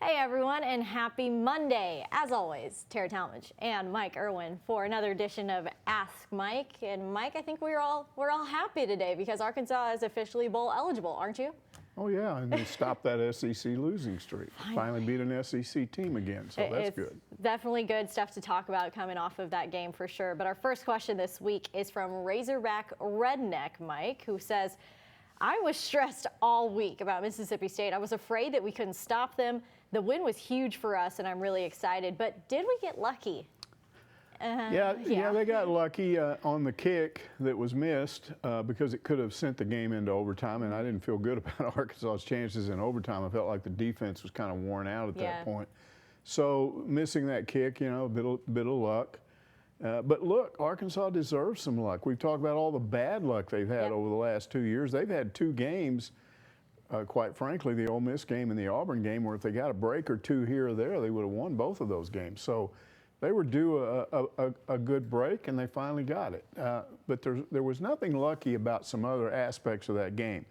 Hey everyone, and happy Monday. As always, Tara Talmadge and Mike Irwin for another edition of Ask Mike. And Mike, I think we're all happy today because Arkansas is officially bowl eligible, aren't you? Oh yeah, and they stopped that SEC losing streak. Finally beat an SEC team again, so that's good. Definitely good stuff to talk about coming off of that game for sure. But our first question this week is from Razorback Redneck Mike, who says, I was stressed all week about Mississippi State. I was afraid that we couldn't stop them. The win was huge for us, and I'm really excited. But did we get lucky? Yeah, they got lucky on the kick that was missed because it could have sent the game into overtime, and I didn't feel good about Arkansas's chances in overtime. I felt like the defense was kind of worn out at that point. So missing that kick, you know, a bit of luck. But look, Arkansas deserves some luck. We've talked about all the bad luck they've had over the last 2 years. They've had two games, quite frankly, the Ole Miss game and the Auburn game, where if they got a break or two here or there, they would have won both of those games. So they were due a good break, and they finally got it. But there was nothing lucky about some other aspects of that game.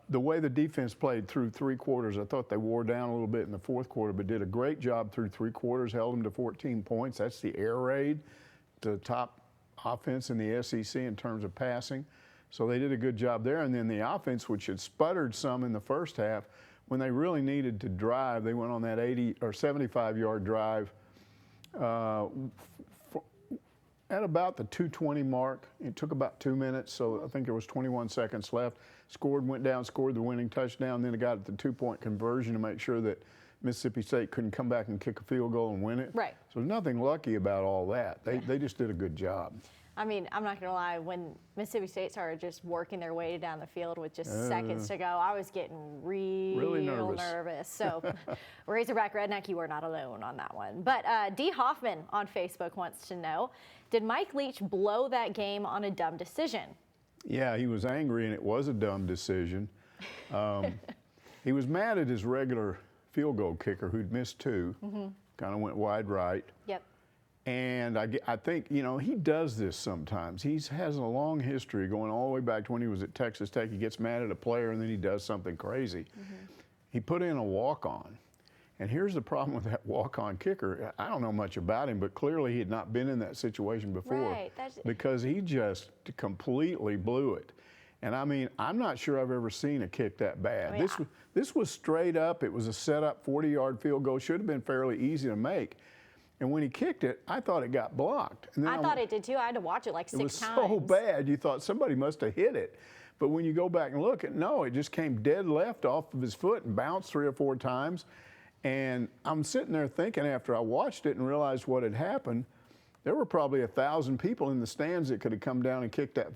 The way the defense played through three quarters, I thought they wore down a little bit in the fourth quarter, but did a great job through three quarters, held them to 14 points. That's the air raid, the top offense in the SEC in terms of passing. So they did a good job there. And then the offense, which had sputtered some in the first half, when they really needed to drive, they went on that 80 or 75-yard drive at about the 2:20 mark. It took about 2 minutes, so I think there was 21 seconds left. Went down, scored the winning touchdown. Then it got the two-point conversion to make sure that Mississippi State couldn't come back and kick a field goal and win it. Right. So there's nothing lucky about all that. They just did a good job. I mean, I'm not going to lie, when Mississippi State started just working their way down the field with just seconds to go, I was getting really nervous. So, Razorback Redneck, you are not alone on that one. But D. Hoffman on Facebook wants to know, did Mike Leach blow that game on a dumb decision? Yeah, he was angry, and it was a dumb decision. He was mad at his regular field goal kicker, who'd missed two, kind of went wide right. Yep. And I think, you know, he does this sometimes. He has a long history going all the way back to when he was at Texas Tech. He gets mad at a player, and then he does something crazy. He put in a walk-on. And here's the problem with that walk-on kicker. I don't know much about him, but clearly he had not been in that situation before because he just completely blew it. And I mean, I'm not sure I've ever seen a kick that bad. This was straight up. It was a set-up 40-yard field goal. Should have been fairly easy to make. And when he kicked it, I thought it got blocked. And then I thought it did too. I had to watch it like 6 times. It was so bad, you thought somebody must have hit it. But when you go back and look, no, it just came dead left off of his foot and bounced 3 or 4 times. And I'm sitting there thinking, after I watched it and realized what had happened, there were probably 1,000 people in the stands that could have come down and kicked that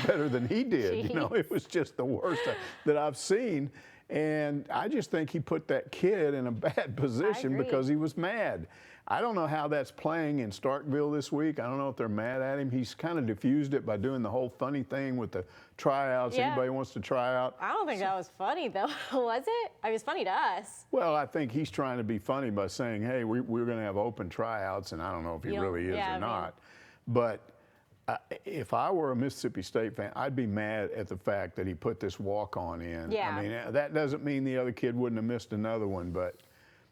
better than he did. You know, it was just the worst that I've seen. And I just think he put that kid in a bad position because he was mad. I don't know how that's playing in Starkville this week. I don't know if they're mad at him. He's kind of diffused it by doing the whole funny thing with the tryouts. Anybody wants to try out. I don't think that was funny, though. Was it? I mean, it was funny to us. Well, I think he's trying to be funny by saying, hey, we're going to have open tryouts, and I don't know if he really is or not. But if I were a Mississippi State fan, I'd be mad at the fact that he put this walk-on in. I mean, that doesn't mean the other kid wouldn't have missed another one, but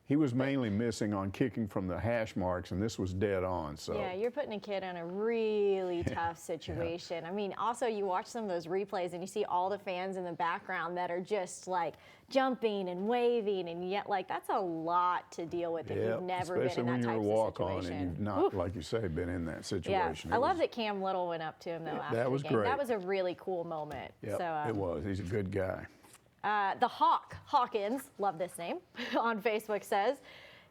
he was mainly missing on kicking from the hash marks, and this was dead on. So yeah, you're putting a kid in a really tough situation. I mean, also you watch some of those replays, and you see all the fans in the background that are just like jumping and waving, and yet like that's a lot to deal with if you've never been in that type of situation. Especially when you're a walk-on and you've not, like you say, been in that situation. I love that Cam Little went up to him though after that was the game. Great. That was a really cool moment. Yeah, so, it was. He's a good guy. The Hawkins, love this name, on Facebook says,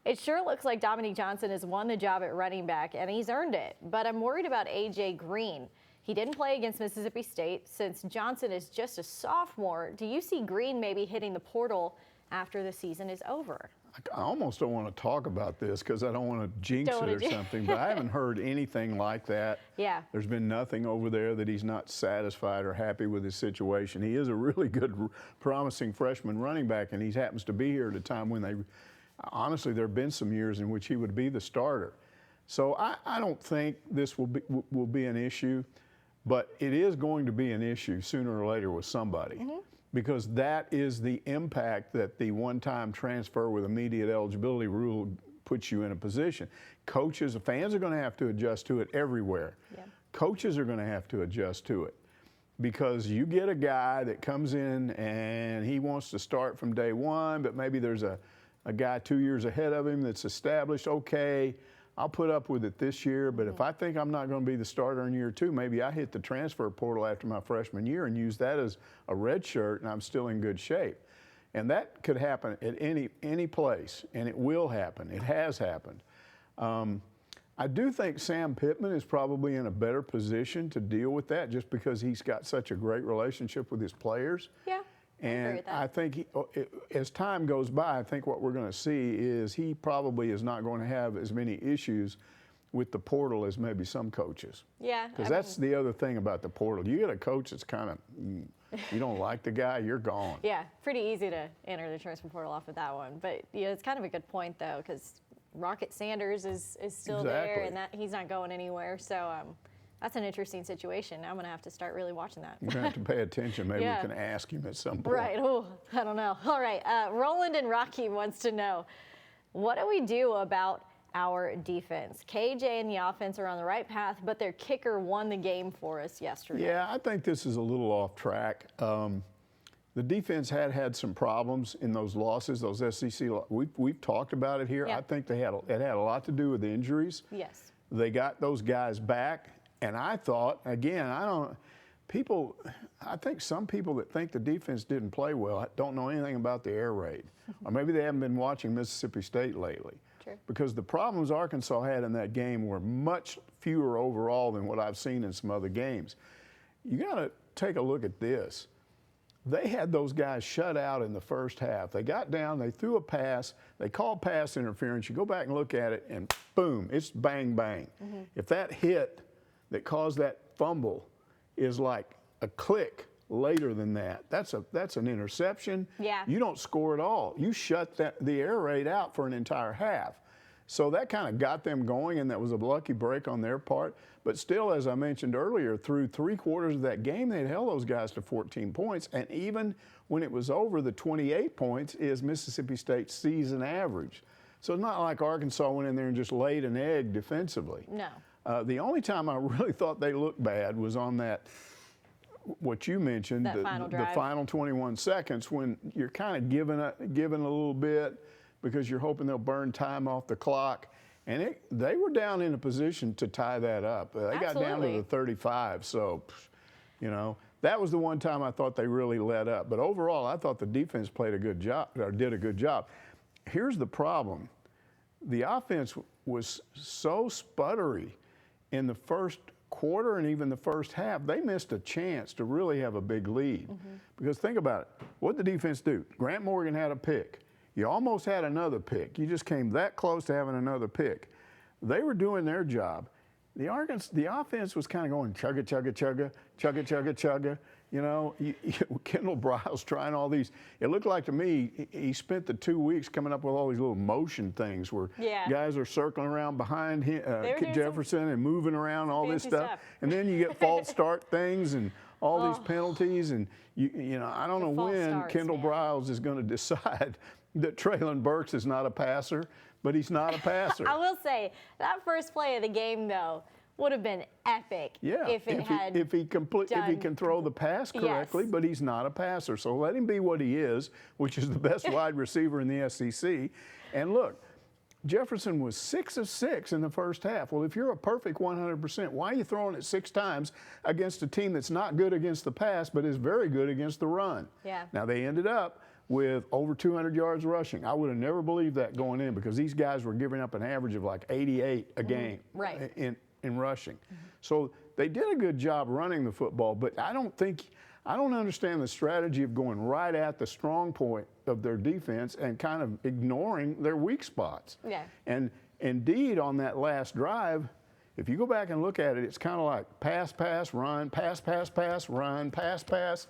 it sure looks like Dominique Johnson has won the job at running back, and he's earned it. But I'm worried about A.J. Green. He didn't play against Mississippi State since Johnson is just a sophomore. Do you see Green maybe hitting the portal after the season is over? I almost don't want to talk about this because I don't want to jinx it or something, but I haven't heard anything like that. Yeah. There's been nothing over there that he's not satisfied or happy with his situation. He is a really good, promising freshman running back, and he happens to be here at a time when honestly, there have been some years in which he would be the starter. So I don't think this will be an issue, but it is going to be an issue sooner or later with somebody. because that is the impact that the one-time transfer with immediate eligibility rule puts you in a position. Coaches, fans are going to have to adjust to it everywhere. Yep. Coaches are going to have to adjust to it, because you get a guy that comes in and he wants to start from day one, but maybe there's a guy 2 years ahead of him that's established. Okay, I'll put up with it this year, but if I think I'm not going to be the starter in year 2, maybe I hit the transfer portal after my freshman year and use that as a red shirt, and I'm still in good shape. And that could happen at any place, and it will happen. It has happened. I do think Sam Pittman is probably in a better position to deal with that, just because he's got such a great relationship with his players. Yeah. And I think as time goes by, I think what we're going to see is he probably is not going to have as many issues with the portal as maybe some coaches. Yeah. Because that's the other thing about the portal. You get a coach that's kind of, you don't like the guy, you're gone. Yeah, pretty easy to enter the transfer portal off with that one. But yeah, it's kind of a good point, though, because Rocket Sanders is still there, and that he's not going anywhere. So that's an interesting situation. Now I'm going to have to start really watching that. You're going to have to pay attention. Maybe we can ask him at some point. Right. Oh, I don't know. All right. Roland and Rocky wants to know, what do we do about our defense? KJ and the offense are on the right path, but their kicker won the game for us yesterday. Yeah, I think this is a little off track. The defense had some problems in those losses, those SEC. We've talked about it here. Yep. I think it had a lot to do with injuries. Yes. They got those guys back, and I thought, again, I think some people that think the defense didn't play well don't know anything about the air raid, or maybe they haven't been watching Mississippi State lately. True. Because the problems Arkansas had in that game were much fewer overall than what I've seen in some other games. You got to take a look at this. They had those guys shut out in the first half. They got down, they threw a pass, they called pass interference. You go back and look at it, and boom, it's bang, bang. If that hit that caused that fumble is like a click later than that, that's an interception. Yeah. You don't score at all. You shut the air raid out for an entire half. So that kind of got them going, and that was a lucky break on their part. But still, as I mentioned earlier, through 3/4 of that game, they'd held those guys to 14 points. And even when it was over, the 28 points is Mississippi State's season average. So it's not like Arkansas went in there and just laid an egg defensively. No. The only time I really thought they looked bad was on that, what you mentioned, That final drive. the final 21 seconds, when you're kind of giving a little bit because you're hoping they'll burn time off the clock. And they were down in a position to tie that up. They got down to the 35. So, you know, that was the one time I thought they really let up. But overall, I thought the defense played a good job, or did a good job. Here's the problem. The offense was so sputtery in the first quarter and even the first half. They missed a chance to really have a big lead. Because think about it. What did the defense do? Grant Morgan had a pick. You almost had another pick. You just came that close to having another pick. They were doing their job. The offense was kind of going chugga, chugga, chugga, chugga, chugga, chugga. You know, Kendall Briles trying all these. It looked like to me he spent the 2 weeks coming up with all these little motion things where guys are circling around behind him, Jefferson and moving around, all this stuff. And then you get false start things and all these penalties. And, you know, I don't know when Kendall Briles is going to decide that Traylon Burks is not a passer, but he's not a passer. I will say, that first play of the game, though, would have been epic if he can throw the pass correctly, but he's not a passer. So let him be what he is, which is the best wide receiver in the SEC. And look, Jefferson was 6 of 6 in the first half. Well, if you're a perfect 100%, why are you throwing it 6 times against a team that's not good against the pass, but is very good against the run? Yeah. Now, they ended up with over 200 yards rushing. I would have never believed that going in, because these guys were giving up an average of like 88 a game in rushing. So they did a good job running the football, but I don't understand the strategy of going right at the strong point of their defense and kind of ignoring their weak spots. Yeah. And indeed, on that last drive, if you go back and look at it, it's kind of like pass, pass, run, pass, pass, pass, run, pass, pass.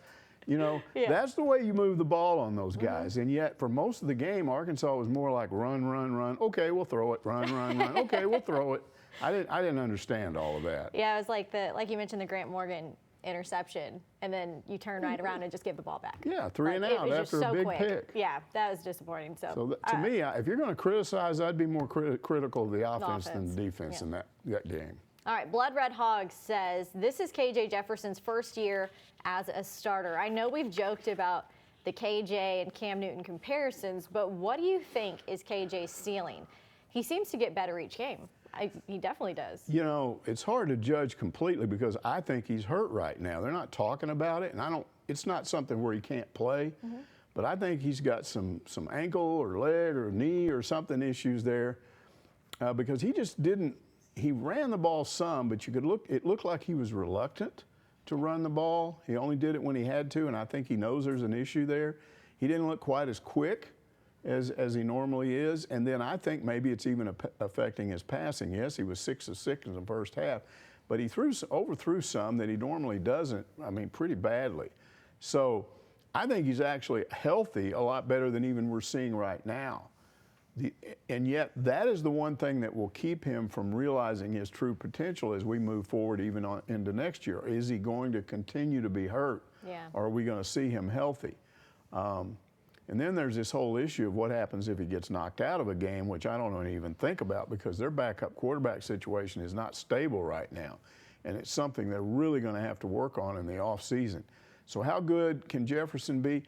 You know, that's the way you move the ball on those guys. And yet, for most of the game, Arkansas was more like run, run, run. Okay, we'll throw it. Run, run, run. Okay, we'll throw it. I didn't understand all of that. Yeah, it was like you mentioned, the Grant Morgan interception, and then you turn right around and just give the ball back. Yeah, 3 and out after a big pick. Yeah, that was disappointing. So to me, if you're going to criticize, I'd be more critical of the offense than the defense in that game. All right, Blood Red Hog says, this is KJ Jefferson's first year as a starter. I know we've joked about the KJ and Cam Newton comparisons, but what do you think is KJ's ceiling? He seems to get better each game. He definitely does. You know, it's hard to judge completely because I think he's hurt right now. They're not talking about it, and it's not something where he can't play, but I think he's got some ankle or leg or knee or something issues there because he just didn't. He ran the ball some, but it looked like he was reluctant to run the ball. He only did it when he had to, and I think he knows there's an issue there. He didn't look quite as quick as he normally is, and then I think maybe it's even affecting his passing. Yes, he was 6 of 6 in the first half, but he overthrew some that he normally doesn't, I mean, pretty badly. So I think he's actually healthy a lot better than even we're seeing right now. And yet that is the one thing that will keep him from realizing his true potential as we move forward even into next year. Is he going to continue to be hurt? Yeah. Or are we going to see him healthy? And then there's this whole issue of what happens if he gets knocked out of a game, which I don't even think about because their backup quarterback situation is not stable right now. And it's something they're really going to have to work on in the offseason. So how good can Jefferson be?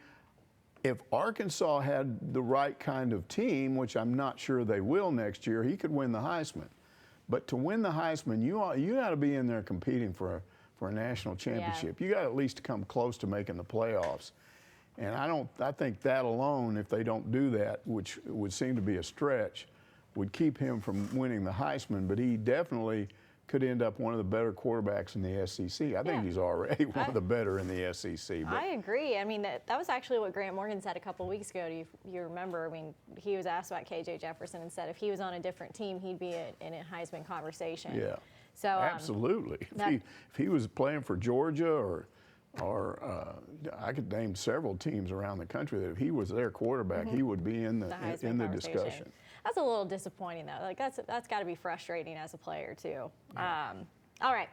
If Arkansas had the right kind of team, which I'm not sure they will next year, he could win the Heisman. But to win the Heisman, you got to be in there competing for a national championship. Yeah. You got at least to come close to making the playoffs. And I think that alone, if they don't do that, which would seem to be a stretch, would keep him from winning the Heisman. But he definitely could end up one of the better quarterbacks in the SEC. I think he's already one of the better in the SEC. But I agree. I mean, that was actually what Grant Morgan said a couple weeks ago. Do you remember? I mean, he was asked about KJ Jefferson and said if he was on a different team, he'd be in a Heisman conversation. Yeah. So absolutely. If he was playing for Georgia or I could name several teams around the country that if he was their quarterback, he would be in the discussion. That's a little disappointing, though. Like that's got to be frustrating as a player too. Yeah. All right.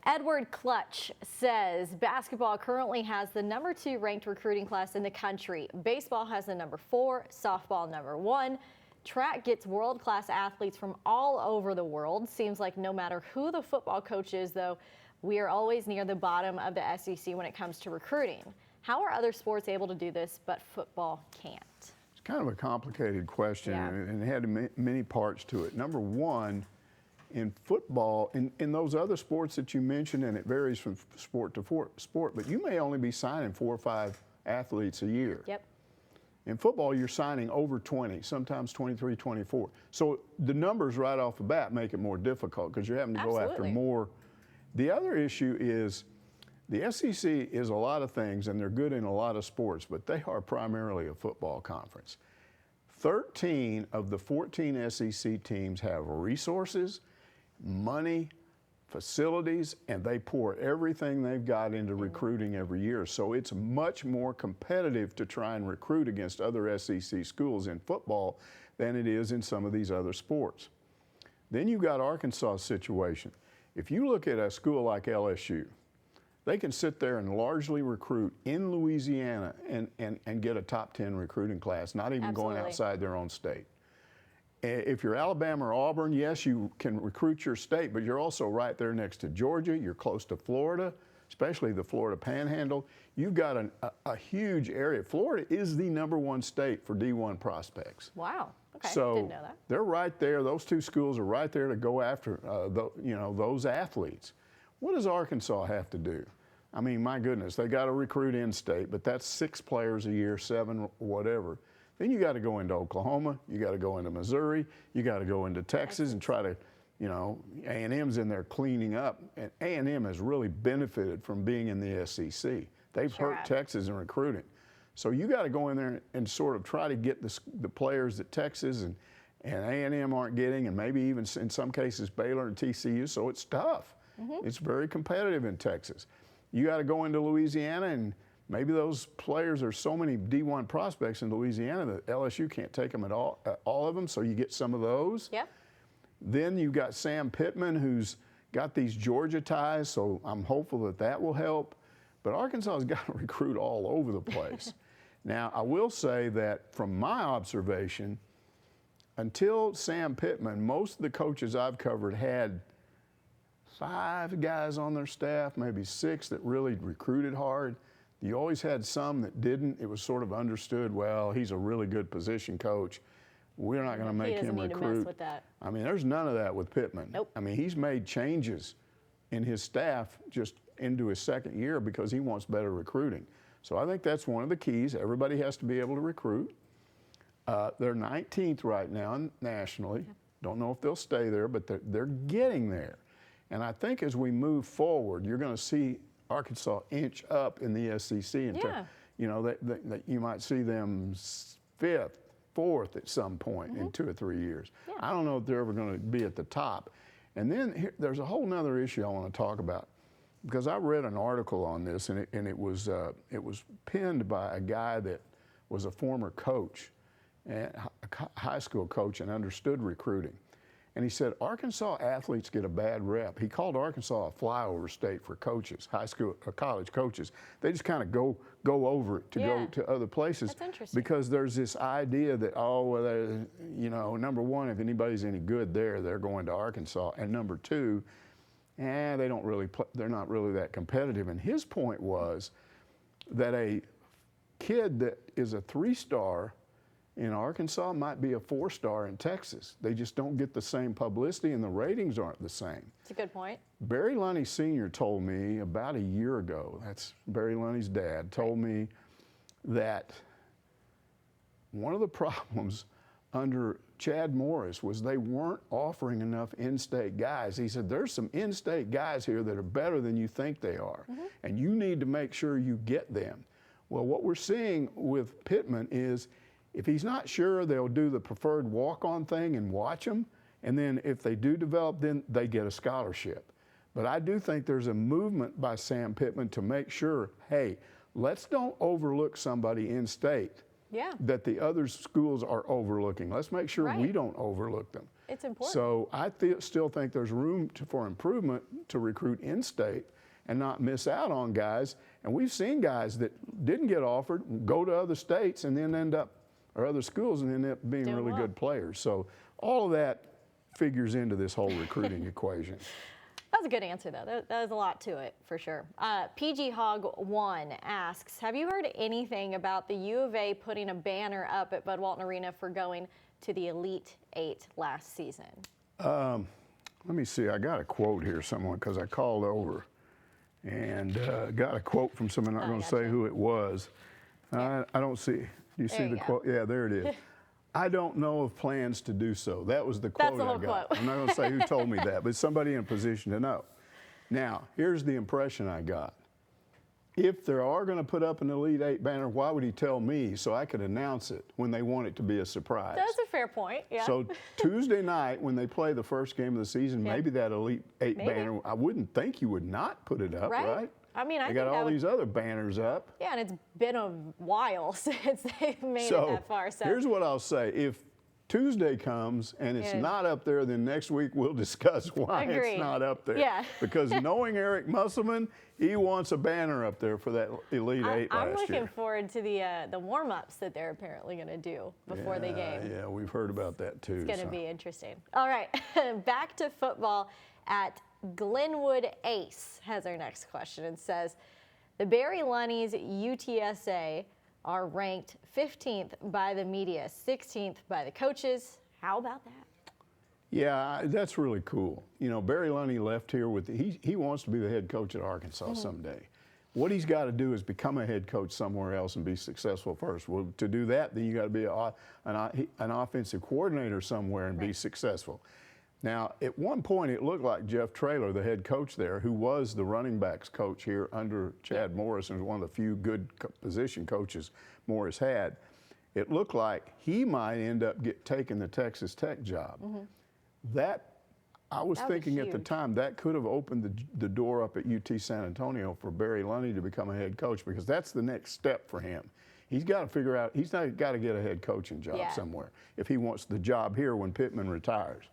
Edward Clutch says basketball currently has the #2 ranked recruiting class in the country. Baseball has the #4, softball #1. Track gets world-class athletes from all over the world. Seems like no matter who the football coach is, though, we are always near the bottom of the SEC when it comes to recruiting. How are other sports able to do this, but football can't? It's kind of a complicated question, and it had many parts to it. Number one, in football, in those other sports that you mentioned, and it varies from sport to sport, but you may only be signing 4 or 5 athletes a year. Yep. In football, you're signing over 20, sometimes 23, 24. So the numbers right off the bat make it more difficult because you're having to go after more. The other issue is the SEC is a lot of things, and they're good in a lot of sports, but they are primarily a football conference. 13 of the 14 SEC teams have resources, money, facilities, and they pour everything they've got into recruiting every year. So it's much more competitive to try and recruit against other SEC schools in football than it is in some of these other sports. Then you've got Arkansas' situation. If you look at a school like LSU, they can sit there and largely recruit in Louisiana and get a top 10 recruiting class, not even going outside their own state. If you're Alabama or Auburn, yes, you can recruit your state, but you're also right there next to Georgia. You're close to Florida, especially the Florida Panhandle. You've got a huge area. Florida is the #1 state for D1 prospects. Wow. Okay. So didn't know that. They're right there. Those two schools are right there to go after those athletes. What does Arkansas have to do? I mean, my goodness, they got to recruit in-state, but that's 6 players a year, 7, whatever. Then you got to go into Oklahoma, you got to go into Missouri, you got to go into Texas and try to, A&M's in there cleaning up. And A&M has really benefited from being in the SEC. They've hurt Texas in recruiting. So you got to go in there and sort of try to get the players that Texas and A&M aren't getting, and maybe even in some cases Baylor and TCU. So it's tough. It's very competitive in Texas. You got to go into Louisiana, and maybe those players, there's so many D1 prospects in Louisiana that LSU can't take them at all of them, so you get some of those. Yep. Then you've got Sam Pittman, who's got these Georgia ties, so I'm hopeful that that will help. But Arkansas has got to recruit all over the place. Now, I will say that from my observation, until Sam Pittman, most of the coaches I've covered had 5 guys on their staff, maybe 6 that really recruited hard. You always had some that didn't. It was sort of understood, well, he's a really good position coach. We're not going to make him recruit. He doesn't need to mess with that. I mean, there's none of that with Pittman. Nope. I mean, he's made changes in his staff just into his second year because he wants better recruiting. So I think that's one of the keys. Everybody has to be able to recruit. They're 19th right now nationally. Yep. Don't know if they'll stay there, but they're getting there. And I think as we move forward, you're going to see Arkansas inch up in the SEC. You know, that you might see them 5th, 4th at some point in 2 or 3 years. Yeah. I don't know if they're ever going to be at the top. And then there's a whole nother issue I want to talk about, because I read an article on this, and it was penned by a guy that was a former coach, a high school coach, and understood recruiting. And he said Arkansas athletes get a bad rep. He called Arkansas a flyover state for coaches, high school or college coaches. They just kind of go over it to go to other places. That's interesting. Because there's this idea that, oh, well, you know, number one, if anybody's any good there, they're going to Arkansas. And number two, they don't really they're not really that competitive. And his point was that a kid that is a 3-star in Arkansas might be a 4-star in Texas. They just don't get the same publicity, and the ratings aren't the same. That's a good point. Barry Lonnie Sr. told me about a year ago, that's Barry Lonnie's dad, told me that one of the problems under Chad Morris was they weren't offering enough in-state guys. He said, there's some in-state guys here that are better than you think they are, and you need to make sure you get them. Well, what we're seeing with Pittman is, if he's not sure, they'll do the preferred walk-on thing and watch them. And then if they do develop, then they get a scholarship. But I do think there's a movement by Sam Pittman to make sure, hey, let's don't overlook somebody in state that the other schools are overlooking. Let's make sure we don't overlook them. It's important. So I still think there's room for improvement to recruit in state and not miss out on guys. And we've seen guys that didn't get offered go to other states and then end up, or other schools, and end up being really good players. So all of that figures into this whole recruiting equation. That's a good answer, though. There's a lot to it, for sure. PG Hog 1 asks, have you heard anything about the U of A putting a banner up at Bud Walton Arena for going to the Elite 8 last season? Let me see. I got a quote here somewhere, because I called over and got a quote from someone. I'm not going to say who it was. I don't see. Do you see the quote? Yeah, there it is. I don't know of plans to do so. That was the quote I got. I'm not going to say who told me that, but somebody in a position to know. Now, here's the impression I got. If they are going to put up an Elite 8 banner, why would he tell me so I could announce it when they want it to be a surprise? That's a fair point, yeah. So Tuesday night when they play the first game of the season, maybe that Elite 8 banner, I wouldn't think you would not put it up, right? I mean, I got all these other banners up. Yeah, and it's been a while since they've made it that far. So here's what I'll say. If Tuesday comes and it's not up there, then next week we'll discuss why it's not up there. Yeah. Because knowing Eric Musselman, he wants a banner up there for that Elite 8 last year. I'm looking forward to the warm-ups that they're apparently going to do before the game. Yeah, we've heard about that too. It's going to be interesting. All right, back to football. At Glenwood Ace has our next question and says, the Barry Lunnies UTSA are ranked 15th by the media, 16th by the coaches. How about that? Yeah, that's really cool. You know, Barry Lonnie left here with, he wants to be the head coach at Arkansas someday. What he's got to do is become a head coach somewhere else and be successful first. Well, to do that, then you got to be an offensive coordinator somewhere and be successful. Now, at one point, it looked like Jeff Traylor, the head coach there, who was the running backs coach here under Chad Morris and was one of the few good position coaches Morris had, it looked like he might end up taking the Texas Tech job. I was thinking at the time that could have opened the door up at UT San Antonio for Barry Lunnie to become a head coach, because that's the next step for him. He's got to figure out, he's not got to get a head coaching job somewhere if he wants the job here when Pittman retires.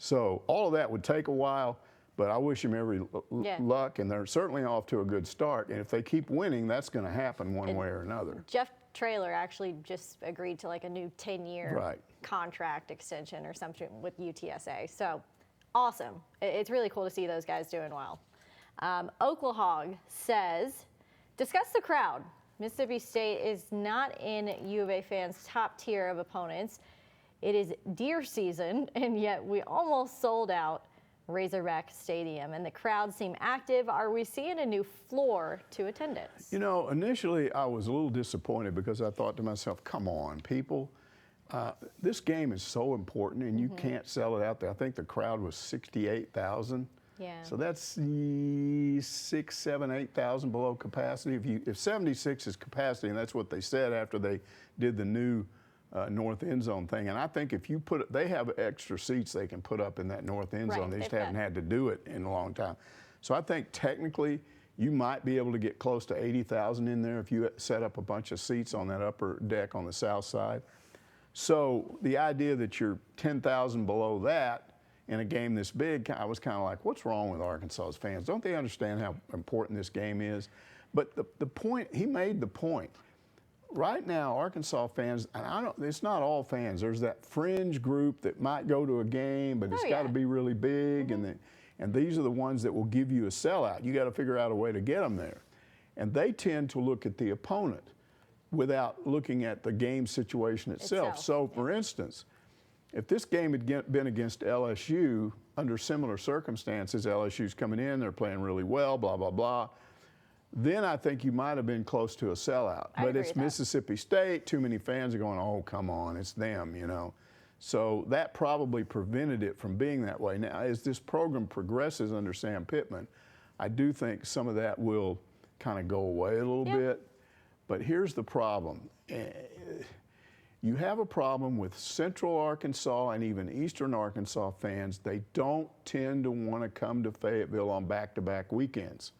So all of that would take a while, But I wish them every luck, and they're certainly off to a good start. And if they keep winning, that's going to happen one way or another. Jeff Traylor actually just agreed to like a new 10-year contract extension or something with UTSA. So awesome. It's really cool to see those guys doing well. Oklahog says, discuss the crowd. Mississippi State is not in U of A fans' top tier of opponents. It is deer season, and yet we almost sold out Razorback Stadium, and the crowd seem active. Are we seeing a new floor to attendance? You know, initially I was a little disappointed because I thought to myself, come on, people. This game is so important, and you can't sell it out there. I think the crowd was 68,000. Yeah. So that's 6, 7, 8,000 below capacity. If 76 is capacity, and that's what they said after they did the new north end zone thing, and I think if you put it, they have extra seats they can put up in that north end zone. They just haven't had to do it in a long time. So I think technically you might be able to get close to 80,000 in there if you set up a bunch of seats on that upper deck on the south side. So the idea that you're 10,000 below that in a game this big, I was kind of like, what's wrong with Arkansas's fans? Don't they understand how important this game is? But the point, he made the point. Right now, Arkansas fans, and it's not all fans. There's that fringe group that might go to a game, but it's got to be really big, and these are the ones that will give you a sellout. You got to figure out a way to get them there. And they tend to look at the opponent without looking at the game situation itself. So, for instance, if this game had been against LSU under similar circumstances, LSU's coming in, they're playing really well, blah, blah, blah, then I think you might have been close to a sellout. But it's Mississippi State, too many fans are going, oh, come on, it's them, you know. So that probably prevented it from being that way. Now, as this program progresses under Sam Pittman, I do think some of that will kind of go away a little bit. But here's the problem. You have a problem with Central Arkansas and even Eastern Arkansas fans. They don't tend to want to come to Fayetteville on back-to-back weekends.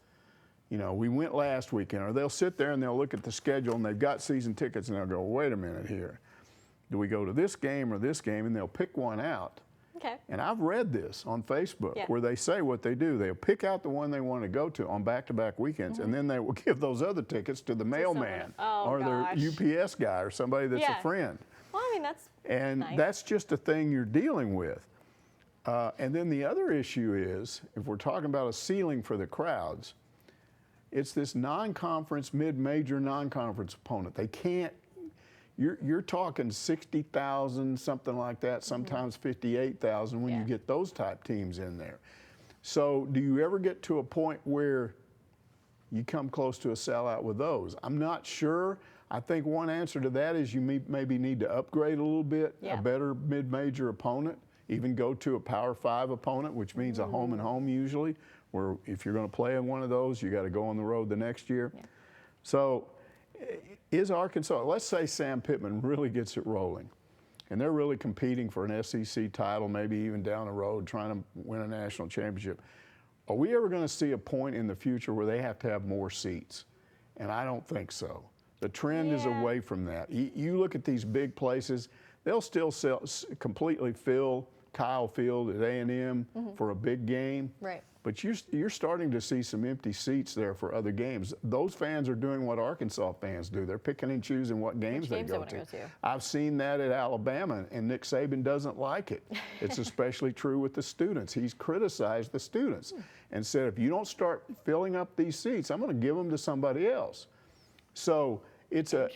You know, we went last weekend, or they'll sit there and they'll look at the schedule and they've got season tickets and they'll go, wait a minute here. Do we go to this game or this game? And they'll pick one out. Okay. And I've read this on Facebook where they say what they do. They'll pick out the one they want to go to on back-to-back weekends, and then they will give those other tickets to the mailman or their UPS guy or somebody that's a friend. Well, I mean, that's nice. That's just a thing you're dealing with. And then the other issue is, if we're talking about a ceiling for the crowds, it's this non-conference, mid-major non-conference opponent. They can't, you're talking 60,000, something like that, sometimes 58,000 when you get those type teams in there. So do you ever get to a point where you come close to a sellout with those? I'm not sure. I think one answer to that is you maybe need to upgrade a little bit, a better mid-major opponent, even go to a Power 5 opponent, which means a home and home usually, where if you're going to play in one of those, you got to go on the road the next year. So is Arkansas, let's say Sam Pittman really gets it rolling, and they're really competing for an SEC title, maybe even down the road trying to win a national championship. Are we ever going to see a point in the future where they have to have more seats? And I don't think so. The trend is away from that. You look at these big places, they'll still completely fill Kyle Field at A&M for a big game. Right. But you're starting to see some empty seats there for other games. Those fans are doing what Arkansas fans do. They're picking and choosing what games they go to. I've seen that at Alabama, and Nick Saban doesn't like it. It's especially true with the students. He's criticized the students and said, if you don't start filling up these seats, I'm going to give them to somebody else. So it's a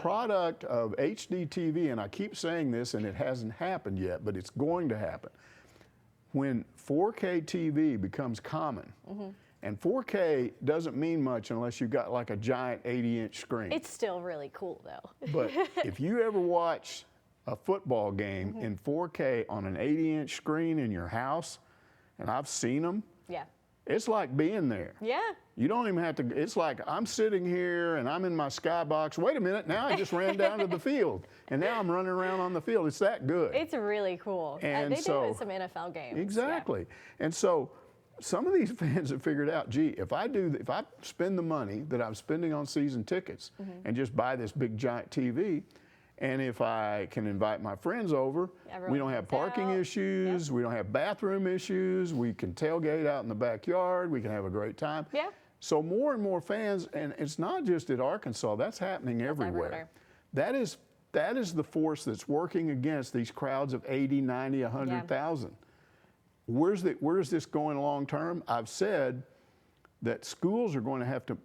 product of HD TV, and I keep saying this, and it hasn't happened yet, but it's going to happen. When 4K TV becomes common, and 4K doesn't mean much unless you've got like a giant 80-inch screen. It's still really cool, though. But if you ever watch a football game in 4K on an 80-inch screen in your house, and I've seen them, it's like being there. Yeah. You don't even have to, it's like I'm sitting here and I'm in my skybox. Wait a minute, now I just ran down to the field. And now I'm running around on the field. It's that good. It's really cool. And they do it in some NFL games. Exactly. And so some of these fans have figured out, gee, if I spend the money that I'm spending on season tickets and just buy this big giant TV, And if I can invite my friends over, we don't have parking issues, we don't have bathroom issues, we can tailgate out in the backyard, we can have a great time. Yeah. So more and more fans, and it's not just at Arkansas, that's happening everywhere. That is the force that's working against these crowds of 80, 90, 100,000. Where's this going long term? I've said that schools are going to have to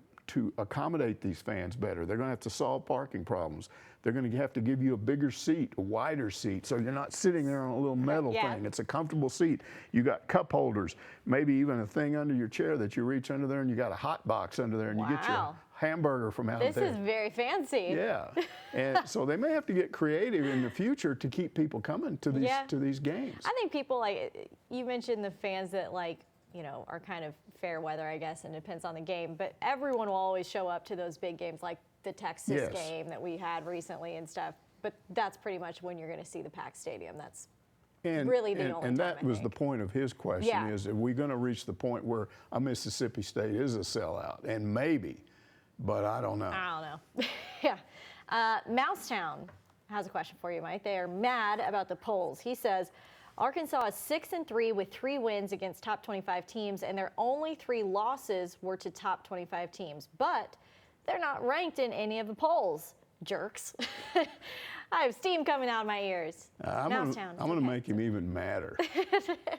accommodate these fans better. They're going to have to solve parking problems. They're going to have to give you a bigger seat, a wider seat, so you're not sitting there on a little metal thing. It's a comfortable seat. You got cup holders, maybe even a thing under your chair that you reach under there, and you got a hot box under there, and you get your hamburger from out there. This is very fancy. Yeah, and so they may have to get creative in the future to keep people coming to these games. I think people, like you mentioned, the fans that are kind of fair weather, I guess, and it depends on the game. But everyone will always show up to those big games, like the Texas game that we had recently and stuff. But that's pretty much when you're going to see the packed stadium. That's really the only time, and that was the point of his question, is, are we going to reach the point where a Mississippi State is a sellout? And maybe, but I don't know. I don't know. Mousetown has a question for you, Mike. They are mad about the polls. He says, Arkansas is 6-3 with 3 wins against top 25 teams, and their only 3 losses were to top 25 teams. But they're not ranked in any of the polls. Jerks. I have steam coming out of my ears. I'm going to make him even madder.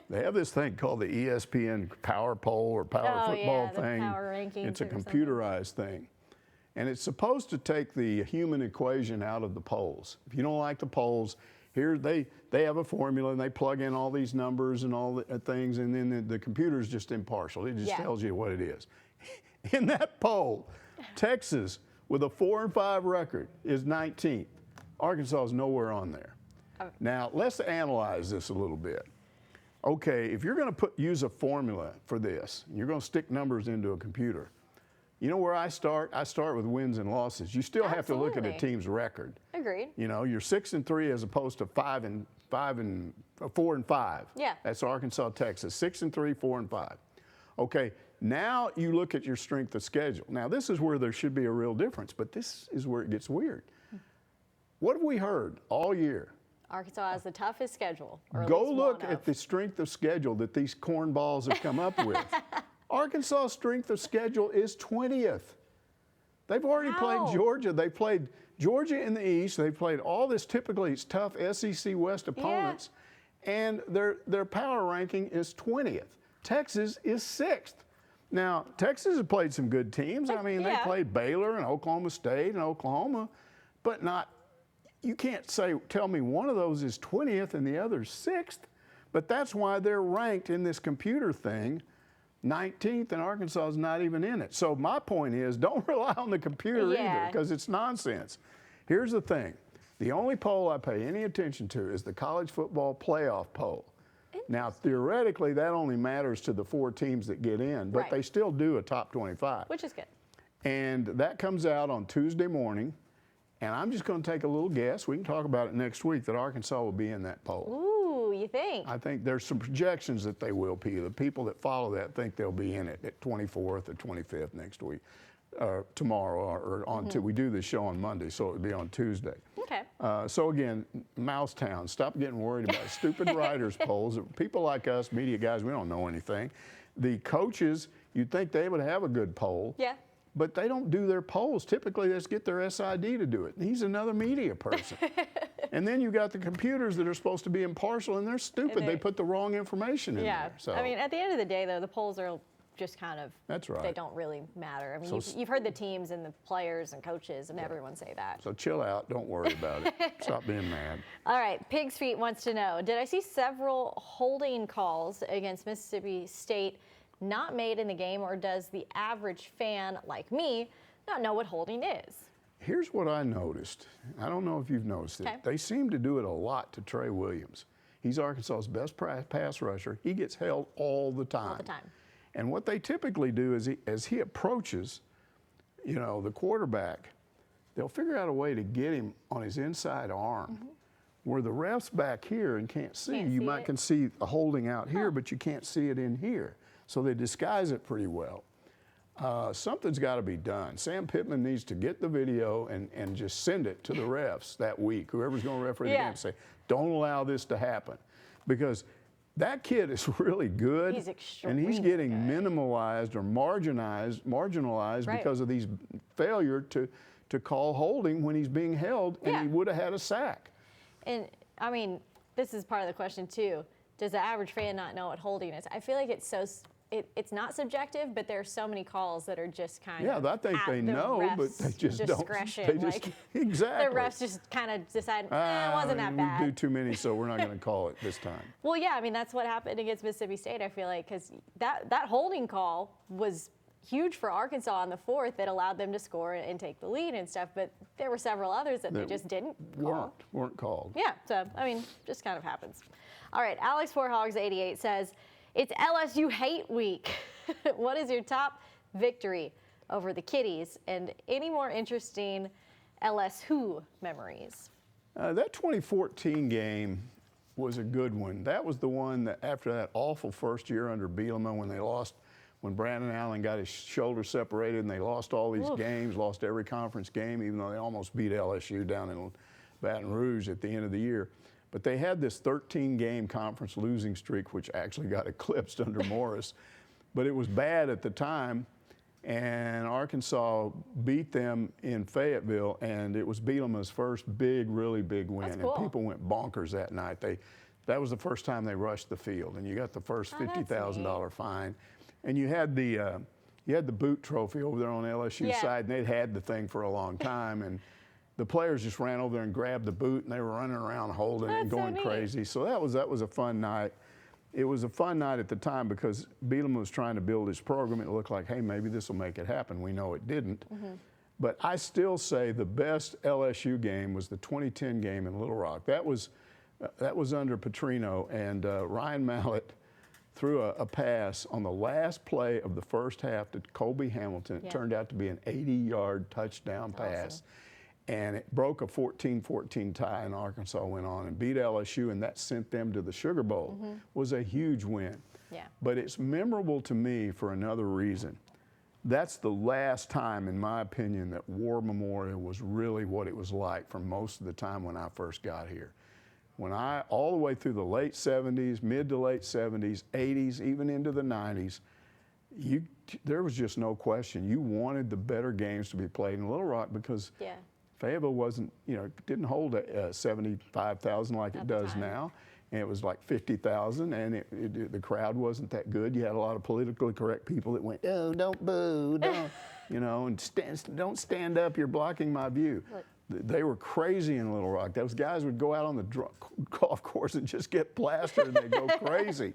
They have this thing called the ESPN Power Poll or Power Football thing. Power rankings. It's a computerized thing. And it's supposed to take the human equation out of the polls. If you don't like the polls, here they have a formula and they plug in all these numbers and all the things, and then the computer's just impartial. It just tells you what it is. In that poll, Texas, with a 4-5 record, is 19th. Arkansas is nowhere on there. Now, let's analyze this a little bit. Okay, if you're going to use a formula for this, you're going to stick numbers into a computer, you know where I start? I start with wins and losses. You still have to look at a team's record. Agreed. You know, you're 6-3 as opposed to 4-5. Yeah. That's Arkansas, Texas. 6-3, 4-5. Okay, now you look at your strength of schedule. Now this is where there should be a real difference, but this is where it gets weird. What have we heard all year? Arkansas has the toughest schedule. Go look at the strength of schedule that these cornballs have come up with. Arkansas' strength of schedule is 20th. They've already played Georgia. They played Georgia in the East. They've played all this typically tough SEC West opponents, and their power ranking is 20th. Texas is 6th. Now, Texas has played some good teams. I mean, they played Baylor and Oklahoma State and Oklahoma, but you can't tell me one of those is 20th and the other's 6th. But that's why they're ranked in this computer thing 19th, and Arkansas is not even in it. So my point is, don't rely on the computer either, because it's nonsense. Here's the thing. The only poll I pay any attention to is the college football playoff poll. Now, theoretically, that only matters to the 4 teams that get in, but they still do a top 25. Which is good. And that comes out on Tuesday morning, and I'm just going to take a little guess. We can talk about it next week, that Arkansas will be in that poll. Ooh, you think? I think there's some projections that they will be. The people that follow that think they'll be in it at 24th or 25th next week, tomorrow, or on we do this show on Monday, so it would be on Tuesday. Okay. So again, Mousetown, stop getting worried about stupid writers' polls. People like us, media guys, we don't know anything. The coaches, you'd think they would have a good poll. Yeah. But they don't do their polls. Typically, they just get their SID to do it. He's another media person. And then you got the computers that are supposed to be impartial, and they're stupid. They put the wrong information in there. So. I mean, at the end of the day, though, the polls are just kind of, that's right. They don't really matter. I mean, you've heard the teams and the players and coaches and everyone say that. So chill out. Don't worry about it. Stop being mad. All right. Pig's Feet wants to know, did I see several holding calls against Mississippi State not made in the game, or does the average fan like me not know what holding is? Here's what I noticed. I don't know if you've noticed it. They seem to do it a lot to Trey Williams. He's Arkansas's best pass rusher. He gets held all the time. All the time. And what they typically do is, as he approaches, the quarterback, they'll figure out a way to get him on his inside arm, where the ref's back here and can't see. You can see a holding out here, but you can't see it in here. So they disguise it pretty well. something's got to be done. Sam Pittman needs to get the video and just send it to the refs that week, whoever's going to referee the game, say, don't allow this to happen. Because that kid is really good. He's extremely and he's getting good. minimalized or marginalized Right. because of these failure to call holding when he's being held, and he would have had a sack. And, I mean, this is part of the question, too. Does the average fan not know what holding is? I feel like it's so it's not subjective, but there are so many calls that are just kind of I think they know, but they just discretion. don't. They just, like, exactly. The refs just kind of decide, it wasn't that bad. We do too many, so we're not going to call it this time. Well, yeah, I mean, that's what happened against Mississippi State, I feel like, because that holding call was huge for Arkansas on the fourth that allowed them to score and take the lead and stuff, but there were several others that they just didn't call. Weren't called. Yeah, so, I mean, just kind of happens. All right, Alex Forhogs 88 says, it's LSU hate week. What is your top victory over the Kitties, and any more interesting LSU memories? That 2014 game was a good one. That was the one that after that awful first year under Bielema when they lost, when Brandon Allen got his shoulder separated and they lost all these games, lost every conference game, even though they almost beat LSU down in Baton Rouge at the end of the year. But they had this 13-game conference losing streak, which actually got eclipsed under Morris. But it was bad at the time, and Arkansas beat them in Fayetteville, and it was Bielema's first really big win. That's cool. And people went bonkers that night. That was the first time they rushed the field, and you got the first $50,000 fine. And you had the boot trophy over there on LSU's side, and they'd had the thing for a long time. And the players just ran over there and grabbed the boot, and they were running around holding it and going crazy. So that was a fun night. It was a fun night at the time because Bielema was trying to build his program. It looked like, hey, maybe this will make it happen. We know it didn't. But I still say the best LSU game was the 2010 game in Little Rock. That was under Petrino, and Ryan Mallett threw a pass on the last play of the first half to Colby Hamilton. It turned out to be an 80-yard touchdown pass. And it broke a 14-14 tie, and Arkansas went on and beat LSU, and that sent them to the Sugar Bowl. Was a huge win. Yeah. But it's memorable to me for another reason. That's the last time, in my opinion, that War Memorial was really what it was like for most of the time when I first got here. When all the way through the late 70s, mid to late 70s, 80s, even into the 90s, there was just no question. You wanted the better games to be played in Little Rock because Fayetteville didn't hold 75,000 like it does now. And it was like 50,000, and the crowd wasn't that good. You had a lot of politically correct people that went, oh, don't boo, don't, and don't stand up, you're blocking my view. They were crazy in Little Rock. Those guys would go out on the golf course and just get plastered, and they'd go crazy.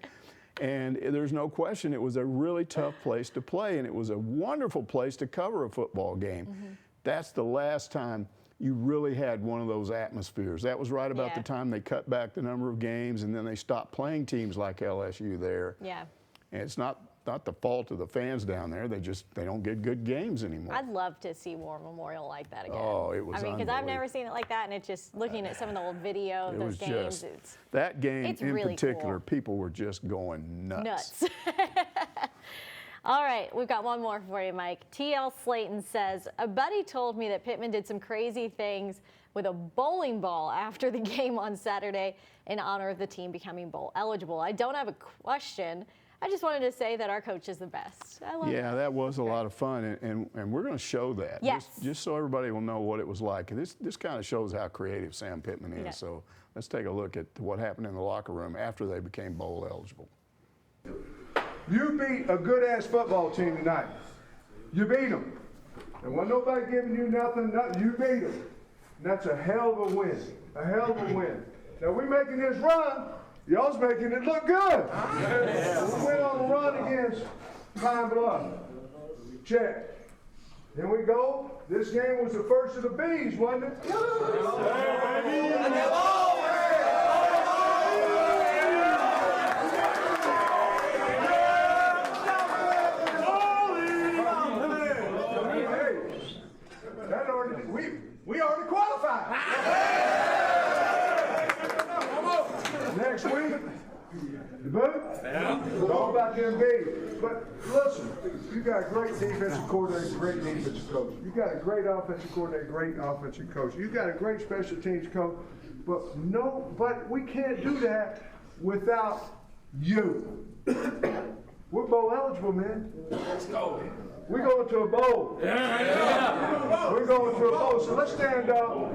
And there's no question it was a really tough place to play, and it was a wonderful place to cover a football game. That's the last time you really had one of those atmospheres. That was right about the time they cut back the number of games, and then they stopped playing teams like LSU there. Yeah. And it's not the fault of the fans down there. They don't get good games anymore. I'd love to see War Memorial like that again. Oh, it was because I've never seen it like that, and it's just looking at some of the old video of those games. That game in really particular, cool. People were just going nuts. All right, we've got one more for you, Mike. T.L. Slayton says, a buddy told me that Pittman did some crazy things with a bowling ball after the game on Saturday in honor of the team becoming bowl eligible. I don't have a question. I just wanted to say that our coach is the best. I love that. That was a lot of fun, and we're going to show that. Yes. Just so everybody will know what it was like. And this kind of shows how creative Sam Pittman is. So let's take a look at what happened in the locker room after they became bowl eligible. You beat a good-ass football team tonight. You beat them. There wasn't nobody giving you nothing. You beat them. And that's a hell of a win. A hell of a win. Now, we're making this run. Y'all's making it look good. We went on a run against Pine Bluff. Check. Here we go. This game was the first of the B's, wasn't it? We already qualified. Next week, You boot? Yeah. It's all about them beats. But listen, you got a great defensive coordinator, great defensive coach. You got a great offensive coordinator, great offensive coach. You got a great special teams coach. But we can't do that without you. We're bowl eligible, man. Let's go. We're going to a bowl. Yeah. We're going to a bowl. So let's stand up.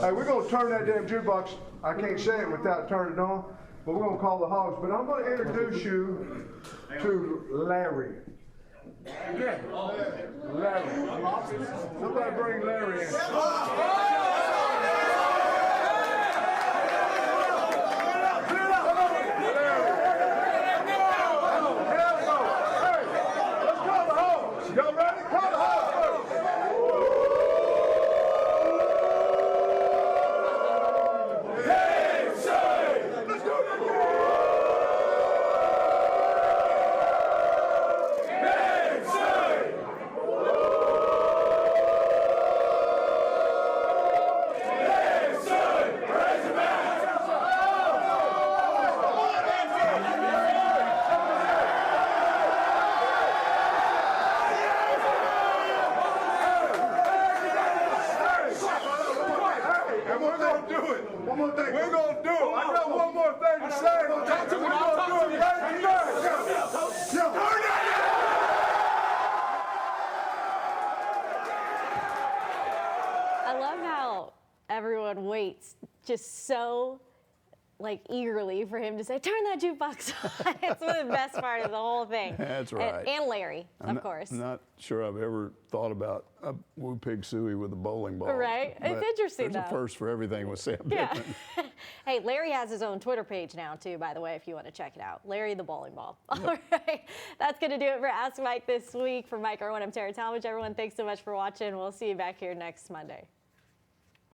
Hey, we're going to turn that damn jukebox. I can't say it without turning it on, but we're going to call the Hogs. But I'm going to introduce you to Larry. Larry. Somebody bring Larry in. Y'all ready? Call the Hogs first. Let's do it again. One more thing. We're going to do it. I got one more thing to say. We're going to do it right now. I love how everyone waits just so eagerly for him to say, turn that jukebox on. It's the best part of the whole thing. That's right. And Larry, of course. I'm not sure I've ever thought about a Woo Pig Suey with a bowling ball. Right. It's interesting, There's a first for everything with Sam Pittman. Hey, Larry has his own Twitter page now, too, by the way, if you want to check it out. Larry the Bowling Ball. All right. That's going to do it for Ask Mike this week. For Mike Irwin, I'm Tara Talmadge. Everyone, thanks so much for watching. We'll see you back here next Monday.